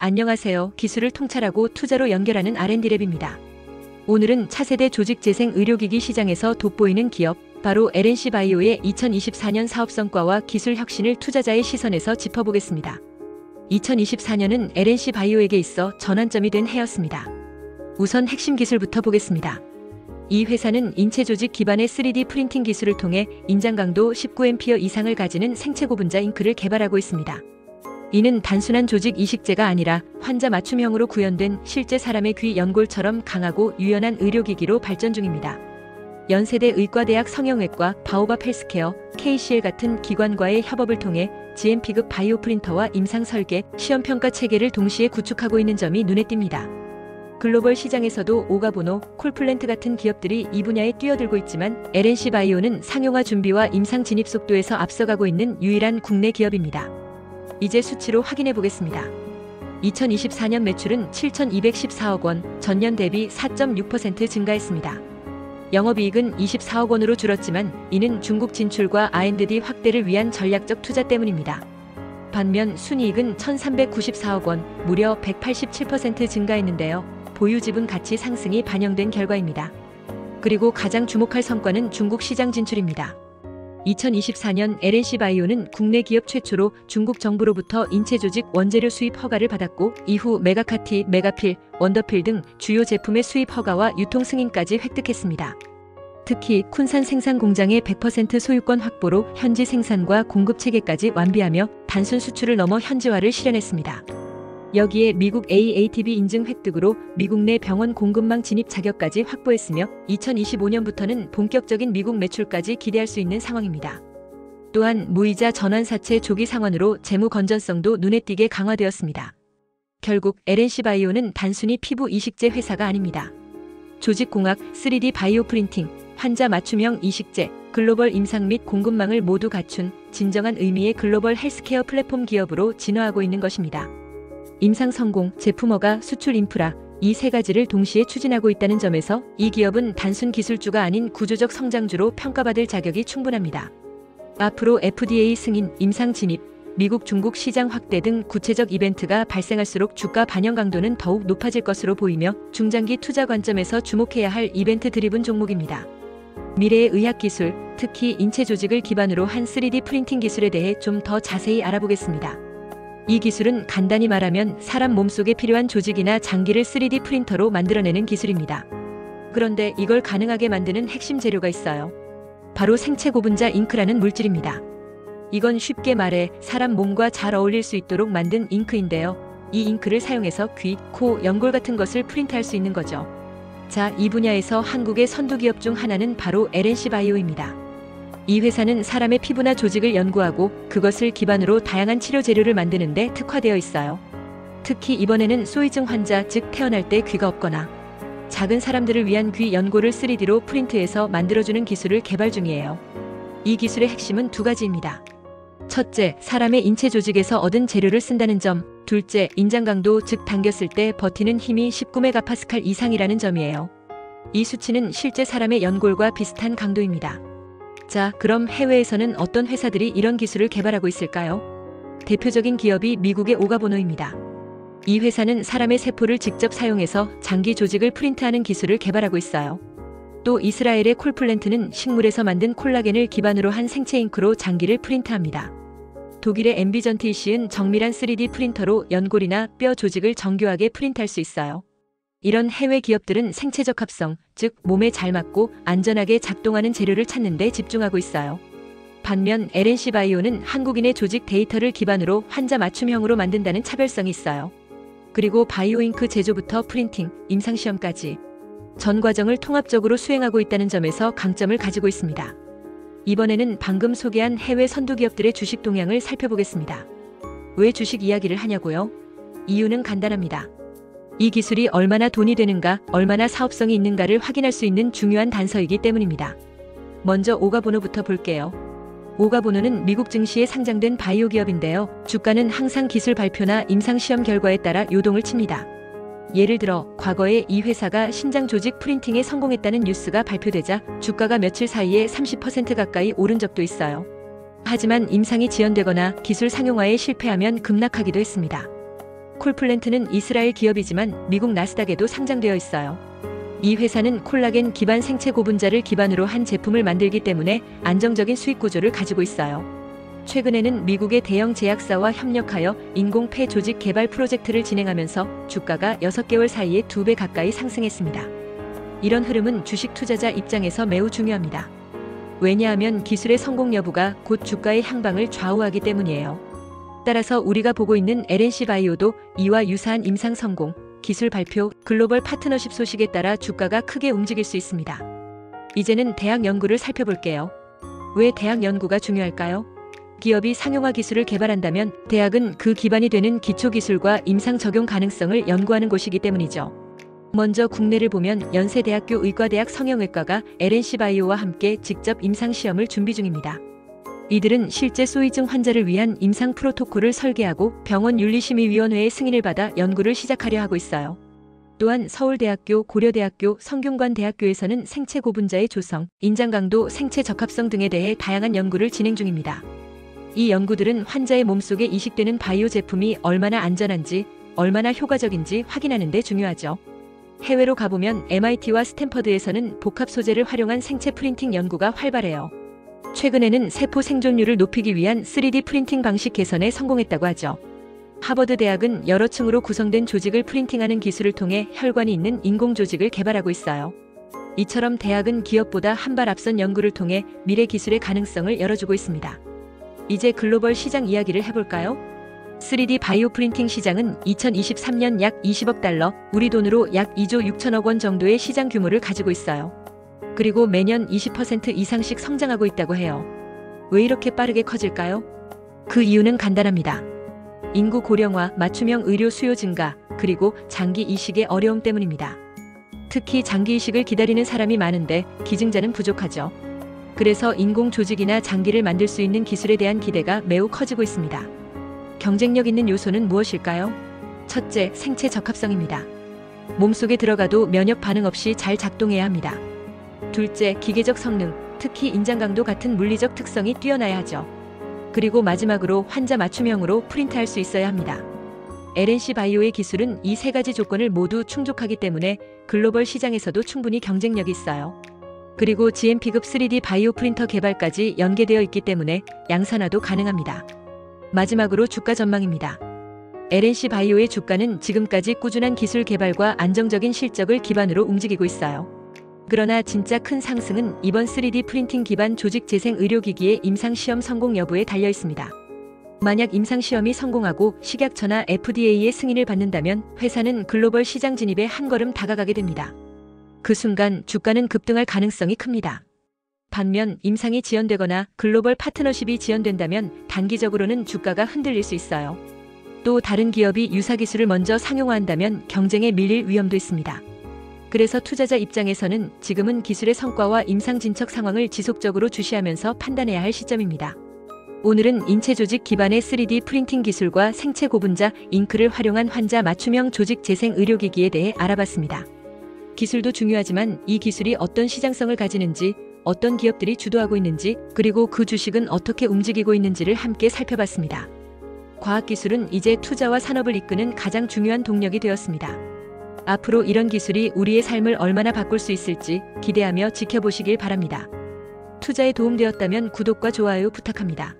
안녕하세요. 기술을 통찰하고 투자로 연결하는 R&D랩입니다. 오늘은 차세대 조직재생 의료기기 시장에서 돋보이는 기업, 바로 LNC 바이오의 2024년 사업 성과와 기술 혁신을 투자자의 시선에서 짚어보겠습니다. 2024년은 LNC 바이오에게 있어 전환점이 된 해였습니다. 우선 핵심 기술부터 보겠습니다. 이 회사는 인체 조직 기반의 3D 프린팅 기술을 통해 인장 강도 19A 이상을 가지는 생체 고분자 잉크를 개발하고 있습니다. 이는 단순한 조직 이식제가 아니라 환자 맞춤형으로 구현된 실제 사람의 귀 연골처럼 강하고 유연한 의료기기로 발전 중입니다. 연세대 의과대학 성형외과, 바오밥 헬스케어, KCL 같은 기관과의 협업을 통해 GMP급 바이오 프린터와 임상 설계, 시험 평가 체계를 동시에 구축하고 있는 점이 눈에 띕니다. 글로벌 시장에서도 오가보노, 콜플랜트 같은 기업들이 이 분야에 뛰어들고 있지만 LNC 바이오는 상용화 준비와 임상 진입 속도에서 앞서가고 있는 유일한 국내 기업입니다. 이제 수치로 확인해 보겠습니다. 2024년 매출은 7,214억 원, 전년 대비 4.6% 증가했습니다. 영업이익은 24억 원으로 줄었지만 이는 중국 진출과 R&D 확대를 위한 전략적 투자 때문입니다. 반면 순이익은 1,394억 원, 무려 187% 증가했는데요. 보유 지분 가치 상승이 반영된 결과입니다. 그리고 가장 주목할 성과는 중국 시장 진출입니다. 2024년 LNC 바이오는 국내 기업 최초로 중국 정부로부터 인체 조직 원재료 수입 허가를 받았고 이후 메가카티, 메가필, 원더필 등 주요 제품의 수입 허가와 유통 승인까지 획득했습니다. 특히 쿤산 생산 공장의 100% 소유권 확보로 현지 생산과 공급 체계까지 완비하며 단순 수출을 넘어 현지화를 실현했습니다. 여기에 미국 AATB 인증 획득으로 미국 내 병원 공급망 진입 자격까지 확보했으며 2025년부터는 본격적인 미국 매출까지 기대할 수 있는 상황입니다. 또한 무이자 전환사채 조기 상환으로 재무 건전성도 눈에 띄게 강화되었습니다. 결국 LNC 바이오는 단순히 피부 이식제 회사가 아닙니다. 조직공학, 3D 바이오 프린팅, 환자 맞춤형 이식제, 글로벌 임상 및 공급망을 모두 갖춘 진정한 의미의 글로벌 헬스케어 플랫폼 기업으로 진화하고 있는 것입니다. 임상 성공, 제품 허가, 수출 인프라, 이 세 가지를 동시에 추진하고 있다는 점에서 이 기업은 단순 기술주가 아닌 구조적 성장주로 평가받을 자격이 충분합니다. 앞으로 FDA 승인, 임상 진입, 미국, 중국 시장 확대 등 구체적 이벤트가 발생할수록 주가 반영 강도는 더욱 높아질 것으로 보이며 중장기 투자 관점에서 주목해야 할 이벤트 드리븐 종목입니다. 미래의 의학기술, 특히 인체 조직을 기반으로 한 3D 프린팅 기술에 대해 좀 더 자세히 알아보겠습니다. 이 기술은 간단히 말하면 사람 몸속에 필요한 조직이나 장기를 3D 프린터로 만들어내는 기술입니다. 그런데 이걸 가능하게 만드는 핵심 재료가 있어요. 바로 생체 고분자 잉크라는 물질입니다. 이건 쉽게 말해 사람 몸과 잘 어울릴 수 있도록 만든 잉크인데요. 이 잉크를 사용해서 귀, 코, 연골 같은 것을 프린트할 수 있는 거죠. 자, 이 분야에서 한국의 선두 기업 중 하나는 바로 LNC 바이오입니다. 이 회사는 사람의 피부나 조직을 연구하고 그것을 기반으로 다양한 치료 재료를 만드는 데 특화되어 있어요. 특히 이번에는 소위증 환자, 즉 태어날 때 귀가 없거나 작은 사람들을 위한 귀 연골을 3D로 프린트해서 만들어주는 기술을 개발 중이에요. 이 기술의 핵심은 두 가지입니다. 첫째, 사람의 인체 조직에서 얻은 재료를 쓴다는 점. 둘째, 인장 강도, 즉 당겼을 때 버티는 힘이 19MPa 이상이라는 점이에요. 이 수치는 실제 사람의 연골과 비슷한 강도입니다. 자, 그럼 해외에서는 어떤 회사들이 이런 기술을 개발하고 있을까요? 대표적인 기업이 미국의 오가보노입니다. 이 회사는 사람의 세포를 직접 사용해서 장기 조직을 프린트하는 기술을 개발하고 있어요. 또 이스라엘의 콜플랜트는 식물에서 만든 콜라겐을 기반으로 한 생체 잉크로 장기를 프린트합니다. 독일의 엠비전트이시은 정밀한 3D 프린터로 연골이나 뼈 조직을 정교하게 프린트할 수 있어요. 이런 해외 기업들은 생체적 합성, 즉 몸에 잘 맞고 안전하게 작동하는 재료를 찾는 데 집중하고 있어요. 반면 LNC 바이오는 한국인의 조직 데이터를 기반으로 환자 맞춤형으로 만든다는 차별성이 있어요. 그리고 바이오 잉크 제조부터 프린팅, 임상시험까지 전 과정을 통합적으로 수행하고 있다는 점에서 강점을 가지고 있습니다. 이번에는 방금 소개한 해외 선두 기업들의 주식 동향을 살펴보겠습니다. 왜 주식 이야기를 하냐고요? 이유는 간단합니다. 이 기술이 얼마나 돈이 되는가, 얼마나 사업성이 있는가를 확인할 수 있는 중요한 단서이기 때문입니다. 먼저 오가보노부터 볼게요. 오가보노는 미국 증시에 상장된 바이오 기업인데요. 주가는 항상 기술 발표나 임상시험 결과에 따라 요동을 칩니다. 예를 들어 과거에 이 회사가 신장 조직 프린팅에 성공했다는 뉴스가 발표되자 주가가 며칠 사이에 30% 가까이 오른 적도 있어요. 하지만 임상이 지연되거나 기술 상용화에 실패하면 급락하기도 했습니다. 콜플랜트는 이스라엘 기업이지만 미국 나스닥에도 상장되어 있어요. 이 회사는 콜라겐 기반 생체 고분자를 기반으로 한 제품을 만들기 때문에 안정적인 수익 구조를 가지고 있어요. 최근에는 미국의 대형 제약사와 협력하여 인공폐 조직 개발 프로젝트를 진행하면서 주가가 6개월 사이에 2배 가까이 상승했습니다. 이런 흐름은 주식 투자자 입장에서 매우 중요합니다. 왜냐하면 기술의 성공 여부가 곧 주가의 향방을 좌우하기 때문이에요. 따라서 우리가 보고 있는 LNC 바이오도 이와 유사한 임상 성공, 기술 발표, 글로벌 파트너십 소식에 따라 주가가 크게 움직일 수 있습니다. 이제는 대학 연구를 살펴볼게요. 왜 대학 연구가 중요할까요? 기업이 상용화 기술을 개발한다면 대학은 그 기반이 되는 기초기술과 임상 적용 가능성을 연구하는 곳이기 때문이죠. 먼저 국내를 보면 연세대학교 의과대학 성형외과가 LNC 바이오와 함께 직접 임상시험을 준비 중입니다. 이들은 실제 소위증 환자를 위한 임상 프로토콜을 설계하고 병원 윤리심의위원회의 승인을 받아 연구를 시작하려 하고 있어요. 또한 서울대학교, 고려대학교, 성균관대학교에서는 생체 고분자의 조성, 인장 강도, 생체 적합성 등에 대해 다양한 연구를 진행 중입니다. 이 연구들은 환자의 몸속에 이식되는 바이오 제품이 얼마나 안전한지, 얼마나 효과적인지 확인하는 데 중요하죠. 해외로 가보면 MIT와 스탠퍼드에서는 복합 소재를 활용한 생체 프린팅 연구가 활발해요. 최근에는 세포 생존율을 높이기 위한 3D 프린팅 방식 개선에 성공했다고 하죠. 하버드 대학은 여러 층으로 구성된 조직을 프린팅하는 기술을 통해 혈관이 있는 인공 조직을 개발하고 있어요. 이처럼 대학은 기업보다 한 발 앞선 연구를 통해 미래 기술의 가능성을 열어주고 있습니다. 이제 글로벌 시장 이야기를 해볼까요? 3D 바이오 프린팅 시장은 2023년 약 20억 달러, 우리 돈으로 약 2조 6천억 원 정도의 시장 규모를 가지고 있어요. 그리고 매년 20% 이상씩 성장하고 있다고 해요. 왜 이렇게 빠르게 커질까요? 그 이유는 간단합니다. 인구 고령화, 맞춤형 의료 수요 증가, 그리고 장기 이식의 어려움 때문입니다. 특히 장기 이식을 기다리는 사람이 많은데 기증자는 부족하죠. 그래서 인공 조직이나 장기를 만들 수 있는 기술에 대한 기대가 매우 커지고 있습니다. 경쟁력 있는 요소는 무엇일까요? 첫째, 생체 적합성입니다. 몸속에 들어가도 면역 반응 없이 잘 작동해야 합니다. 둘째, 기계적 성능, 특히 인장 강도 같은 물리적 특성이 뛰어나야 하죠. 그리고 마지막으로 환자 맞춤형으로 프린트할 수 있어야 합니다. LNC 바이오의 기술은 이 세 가지 조건을 모두 충족하기 때문에 글로벌 시장에서도 충분히 경쟁력이 있어요. 그리고 GMP급 3D 바이오 프린터 개발까지 연계되어 있기 때문에 양산화도 가능합니다. 마지막으로 주가 전망입니다. LNC 바이오의 주가는 지금까지 꾸준한 기술 개발과 안정적인 실적을 기반으로 움직이고 있어요. 그러나 진짜 큰 상승은 이번 3D 프린팅 기반 조직 재생 의료기기의 임상시험 성공 여부에 달려 있습니다. 만약 임상시험이 성공하고 식약처나 FDA의 승인을 받는다면 회사는 글로벌 시장 진입에 한 걸음 다가가게 됩니다. 그 순간 주가는 급등할 가능성이 큽니다. 반면 임상이 지연되거나 글로벌 파트너십이 지연된다면 단기적으로는 주가가 흔들릴 수 있어요. 또 다른 기업이 유사 기술을 먼저 상용화한다면 경쟁에 밀릴 위험도 있습니다. 그래서 투자자 입장에서는 지금은 기술의 성과와 임상 진척 상황을 지속적으로 주시하면서 판단해야 할 시점입니다. 오늘은 인체 조직 기반의 3D 프린팅 기술과 생체 고분자, 잉크를 활용한 환자 맞춤형 조직 재생 의료기기에 대해 알아봤습니다. 기술도 중요하지만 이 기술이 어떤 시장성을 가지는지, 어떤 기업들이 주도하고 있는지, 그리고 그 주식은 어떻게 움직이고 있는지를 함께 살펴봤습니다. 과학기술은 이제 투자와 산업을 이끄는 가장 중요한 동력이 되었습니다. 앞으로 이런 기술이 우리의 삶을 얼마나 바꿀 수 있을지 기대하며 지켜보시길 바랍니다. 투자에 도움되었다면 구독과 좋아요 부탁합니다.